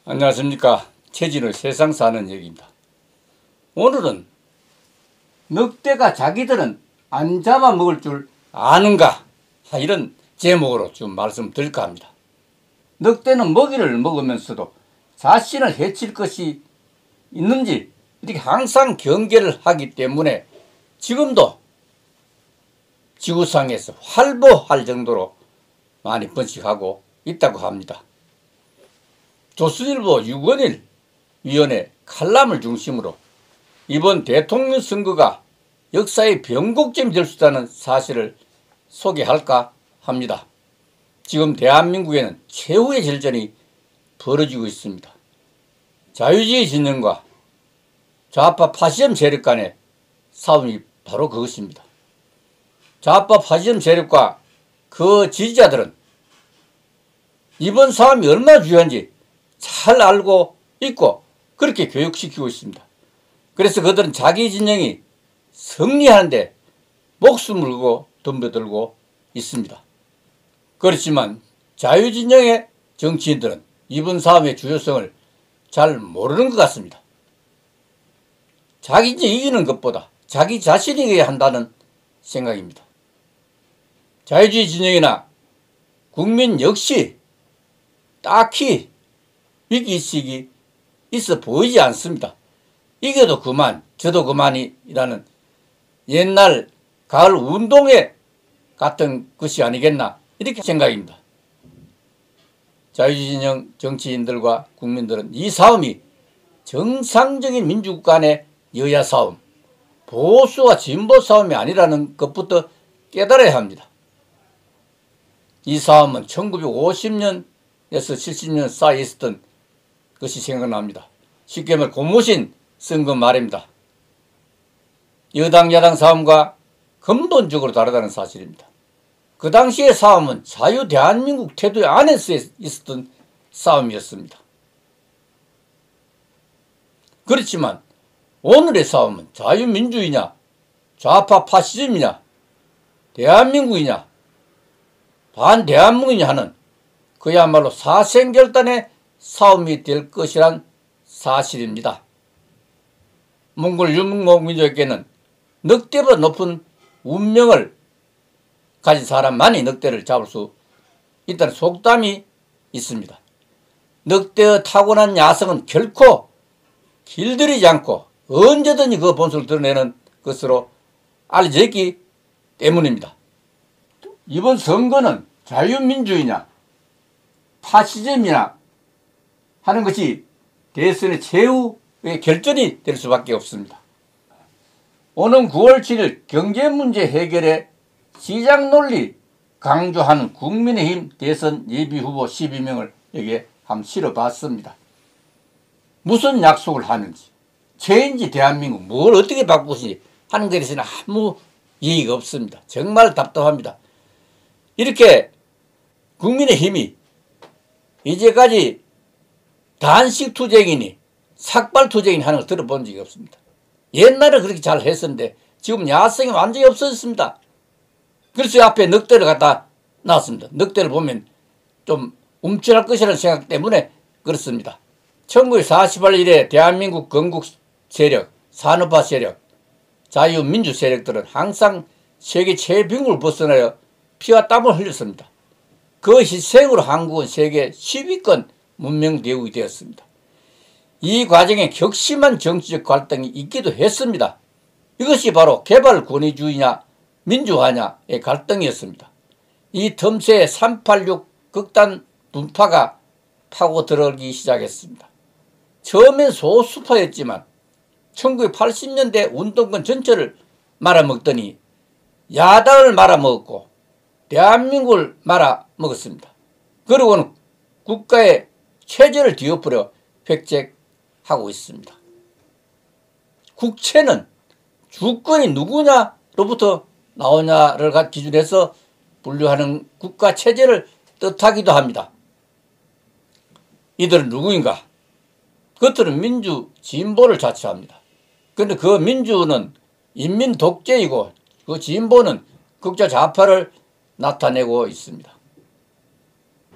안녕하십니까. 최진의 세상 사는 얘기입니다. 오늘은 늑대가 자기들은 안 잡아먹을 줄 아는가, 이런 제목으로 좀 말씀드릴까 합니다. 늑대는 먹이를 먹으면서도 자신을 해칠 것이 있는지 이렇게 항상 경계를 하기 때문에 지금도 지구상에서 활보할 정도로 많이 번식하고 있다고 합니다. 조선일보 유건일 위원회 칼럼을 중심으로 이번 대통령 선거가 역사의 변곡점이 될 수 있다는 사실을 소개할까 합니다. 지금 대한민국에는 최후의 절전이 벌어지고 있습니다. 자유주의 진영과 좌파 파시즘 세력 간의 싸움이 바로 그것입니다. 좌파 파시즘 세력과 그 지지자들은 이번 싸움이 얼마나 중요한지 잘 알고 있고 그렇게 교육시키고 있습니다. 그래서 그들은 자기 진영이 승리하는데 목숨을 걸고 덤벼들고 있습니다. 그렇지만 자유진영의 정치인들은 이번 싸움의 주요성을 잘 모르는 것 같습니다. 자기 진영이 이기는 것보다 자기 자신이 이겨야 한다는 생각입니다. 자유주의 진영이나 국민 역시 딱히 위기의식이 있어 보이지 않습니다. 이겨도 그만, 저도 그만이라는 옛날 가을 운동회 같은 것이 아니겠나, 이렇게 생각입니다. 자유주의 진영 정치인들과 국민들은 이 싸움이 정상적인 민주국 간의 여야 싸움, 보수와 진보 싸움이 아니라는 것부터 깨달아야 합니다. 이 싸움은 1950년에서 70년 사이에 있었던 것이 생각납니다. 쉽게 말해 고무신 선거 말입니다. 여당 야당 싸움과 근본적으로 다르다는 사실입니다. 그 당시의 싸움은 자유 대한민국 태도 안에서 있었던 싸움이었습니다. 그렇지만 오늘의 싸움은 자유민주이냐, 좌파 파시즘이냐, 대한민국이냐, 반대한민국이냐 하는 그야말로 사생결단의 싸움이 될 것이란 사실입니다. 몽골 유목민족에게는 늑대보다 높은 운명을 가진 사람만이 늑대를 잡을 수 있다는 속담이 있습니다. 늑대의 타고난 야성은 결코 길들이지 않고 언제든지 그 본성을 드러내는 것으로 알려져 있기 때문입니다. 이번 선거는 자유민주이냐 파시즘이냐 하는 것이 대선의 최후의 결전이 될 수밖에 없습니다. 오는 9월 7일 경제문제 해결에 시장논리 강조하는 국민의힘 대선 예비후보 12명을 여기에 한번 실어봤습니다. 무슨 약속을 하는지, 체인지 대한민국 뭘 어떻게 바꾸시지 하는 것에 대해서는 아무 이의가 없습니다. 정말 답답합니다. 이렇게 국민의힘이 이제까지 단식 투쟁이니 삭발 투쟁이니 하는 걸 들어본 적이 없습니다. 옛날에 그렇게 잘 했었는데 지금 야성이 완전히 없어졌습니다. 그래서 앞에 늑대를 갖다 놨습니다. 늑대를 보면 좀 움찔할 것이라는 생각 때문에 그렇습니다. 1948년 이래 대한민국 건국 세력, 산업화 세력, 자유민주 세력들은 항상 세계 최빈국을 벗어나려 피와 땀을 흘렸습니다. 그 희생으로 한국은 세계 10위권 문명대국이 되었습니다. 이 과정에 격심한 정치적 갈등이 있기도 했습니다. 이것이 바로 개발 권위주의냐 민주화냐의 갈등이었습니다. 이 틈새에 386 극단 분파가 파고 들어오기 시작했습니다. 처음엔 소수파였지만 1980년대 운동권 전체를 말아먹더니 야당을 말아먹었고 대한민국을 말아먹었습니다. 그리고는 국가의 체제를 뒤엎으려 획책하고 있습니다. 국채는 주권이 누구냐로부터 나오냐를 기준해서 분류하는 국가 체제를 뜻하기도 합니다. 이들은 누구인가? 그것들은 민주 진보를 자처합니다. 그런데 그 민주는 인민 독재이고 그 진보는 극좌 좌파를 나타내고 있습니다.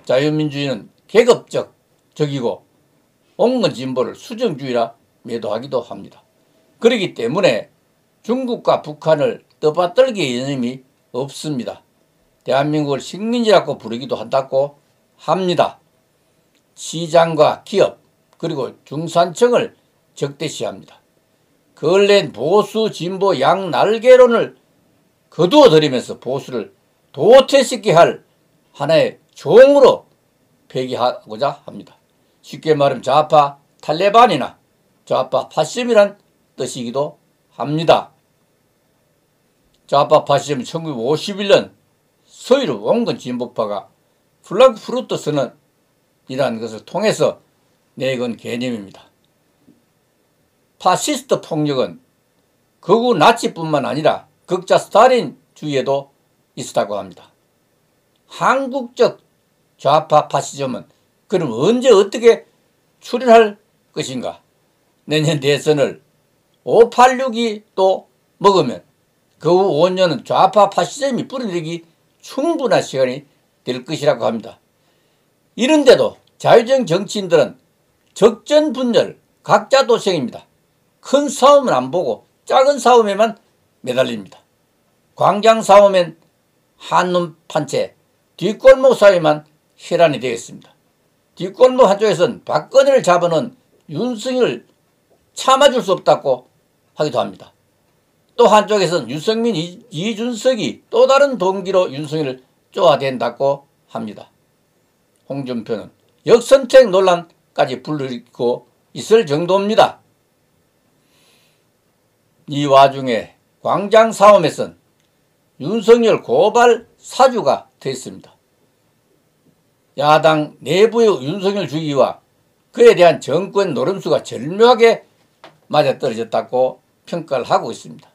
자유민주주의는 계급적이고 온건 진보를 수정주의라 매도하기도 합니다. 그렇기 때문에 중국과 북한을 떠받들기의 여념이 없습니다. 대한민국을 식민지라고 부르기도 한다고 합니다. 시장과 기업 그리고 중산층을 적대시합니다. 근래엔 보수 진보 양날개론을 거두어들이면서 보수를 도태시키게 할 하나의 종으로 폐기하고자 합니다. 쉽게 말하면 좌파 탈레반이나 좌파 파시즘이란 뜻이기도 합니다. 좌파 파시즘은 1951년 서유럽 온건 진보파가 프랑크푸르트 선언이라는 것을 통해서 내건 개념입니다. 파시스트 폭력은 극우 나치뿐만 아니라 극자 스탈린주의에도 있었다고 합니다. 한국적 좌파 파시즘은 그럼 언제 어떻게 출현할 것인가? 내년 대선을 586이 또 먹으면 그 후 5년은 좌파 파시즘이 뿌리내리기 충분한 시간이 될 것이라고 합니다. 이런데도 자유적 정치인들은 적전분열, 각자 도생입니다. 큰 싸움은 안 보고 작은 싸움에만 매달립니다. 광장 싸움엔 한눈 판채, 뒷골목 싸움에만 혈안이 되겠습니다. 뒷골목 한쪽에서는 박근혜를 잡아놓은 윤석열을 참아줄 수 없다고 하기도 합니다. 또 한쪽에서는 유승민, 이준석이 또 다른 동기로 윤석열을 쪼아댄다고 합니다. 홍준표는 역선택 논란까지 불러일으키고 있을 정도입니다. 이 와중에 광장 싸움에선 윤석열 고발 사주가 됐습니다. 야당 내부의 윤석열 주의와 그에 대한 정권 노름수가 절묘하게 맞아떨어졌다고 평가를 하고 있습니다.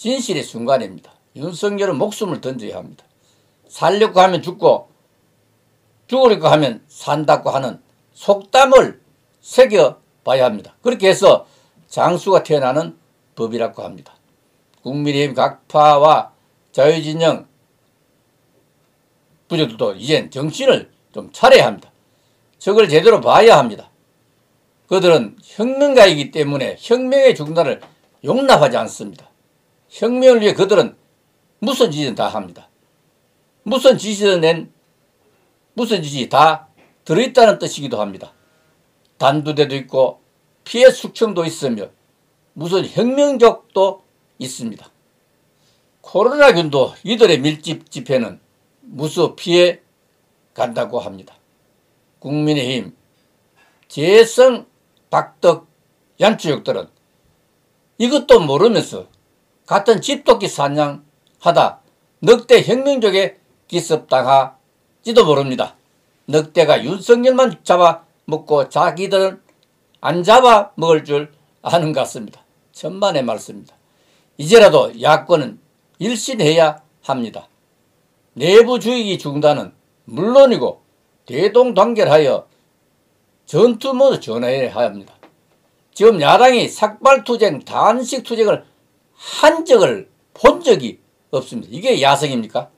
진실의 순간입니다. 윤석열은 목숨을 던져야 합니다. 살려고 하면 죽고 죽으려고 하면 산다고 하는 속담을 새겨봐야 합니다. 그렇게 해서 장수가 태어나는 법이라고 합니다. 국민의힘 각파와 자유진영 부족들도 이젠 정신을 좀 차려야 합니다. 적을 제대로 봐야 합니다. 그들은 혁명가이기 때문에 혁명의 중단을 용납하지 않습니다. 혁명을 위해 그들은 무슨 짓은 다 합니다. 무슨 짓이 다 들어있다는 뜻이기도 합니다. 단두대도 있고 피해 숙청도 있으며 무슨 혁명적도 있습니다. 코로나균도 이들의 밀집 집회는 무수 피해 간다고 합니다. 국민의힘, 재성, 박덕, 얀추족들은 이것도 모르면서 같은 집토끼 사냥하다 늑대 혁명족에 기습당할지도 모릅니다. 늑대가 윤석열만 잡아먹고 자기들은 안 잡아먹을 줄 아는 것 같습니다. 천만의 말씀입니다. 이제라도 야권은 일신해야 합니다. 내부주의 중단은 물론이고 대동단결하여 전투 모드 전환해야 합니다. 지금 야당이 삭발투쟁, 단식투쟁을 한 적을 본 적이 없습니다. 이게 야성입니까?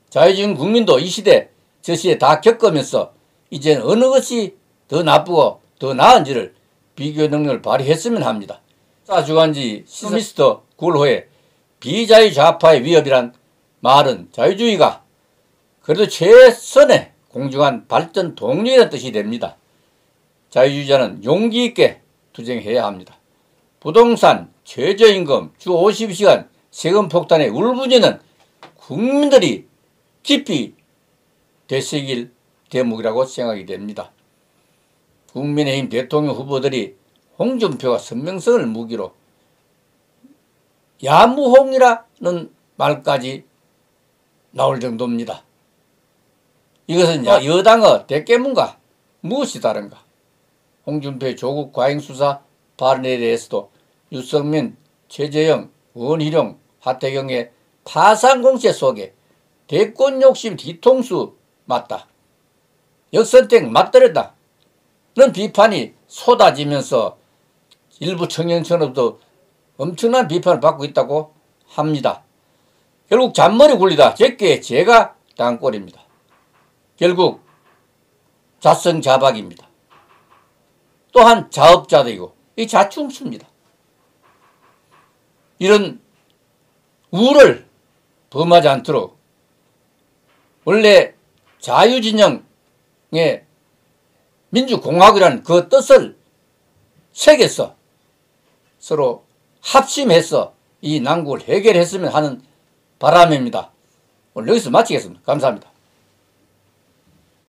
자유주의 국민도 이 시대 저 시대 다 겪으면서 이제는 어느 것이 더 나쁘고 더 나은지를 비교 능력을 발휘했으면 합니다. 주간지 시스미스터 9월 비자유 좌파의 위협이란 말은 자유주의가 그래도 최선의 공정한 발전 동력이라는 뜻이 됩니다. 자유주의자는 용기 있게 투쟁해야 합니다. 부동산, 최저임금, 주 52시간, 세금 폭탄에 울부짖는 국민들이 깊이 되새길 대목이라고 생각이 됩니다. 국민의힘 대통령 후보들이 홍준표와 선명성을 무기로 야무홍이라는 말까지 나올 정도입니다. 이것은 여당의 대깨문과 무엇이 다른가? 홍준표의 조국 과잉수사 발언에 대해서도 유승민, 최재형, 원희룡, 하태경의 파상공세 속에 대권 욕심 뒤통수 맞다. 역선택 맞들었다. 는 비판이 쏟아지면서 일부 청년층으로부터 엄청난 비판을 받고 있다고 합니다. 결국 잔머리 굴리다 제게 제가 당한 꼴입니다. 결국 자성자박입니다. 또한 자업자득이고 이 자충수입니다. 이런 우를 범하지 않도록 원래 자유진영의 민주공화국이라는 그 뜻을 새겨서 서로 합심해서 이 난국을 해결했으면 하는 바람입니다. 오늘 여기서 마치겠습니다. 감사합니다.